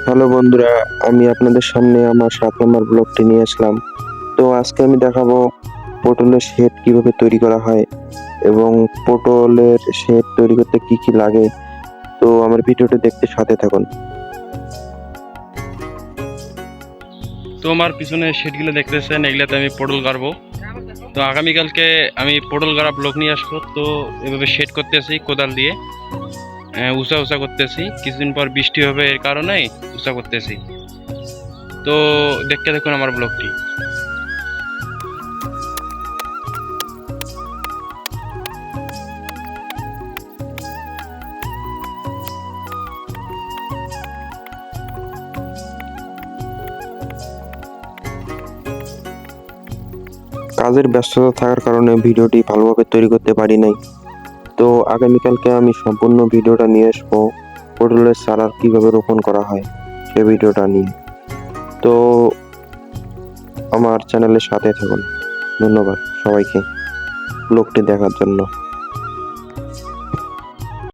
Hello বন্ধুরা, আমি আপনাদের সামনে আমার 7 নম্বর ব্লগটি নিয়ে আসলাম। তো আজকে আমি দেখাবো পটলের শেড কিভাবে তৈরি করা হয় এবং পটলের শেড তৈরি করতে কি কি লাগে। তো আমার ভিডিওটি দেখতে সাথে থাকুন। তো আমার পিছনে শেডগুলো দেখতেছেন, এগুলাতে আমি পটল গাড়বো। তো আগামীকালকে আমি পটল গাড়া ব্লক নিয়ে আসবো। তো এভাবে শেড করতেছি কোদাল দিয়ে, উঁচা উঁচা করতেছি। কিছুদিন পর বৃষ্টি হবে, এর কারণে উঁচা করতেছি। তো দেখতে দেখুন আমার ব্লগটি। কাজের ব্যস্ততা থাকার কারণে ভিডিওটি ভালোভাবে তৈরি করতে পারি নাই। তো আগামীকালকে আমি সম্পূর্ণ ভিডিওটা নিয়ে আসবো পটলের চারা কিভাবে রোপণ করা হয় সে ভিডিওটা নিয়ে। তো আমার চ্যানেলের সাথে থাকুন। ধন্যবাদ সবাইকে ব্লগটি দেখার জন্য।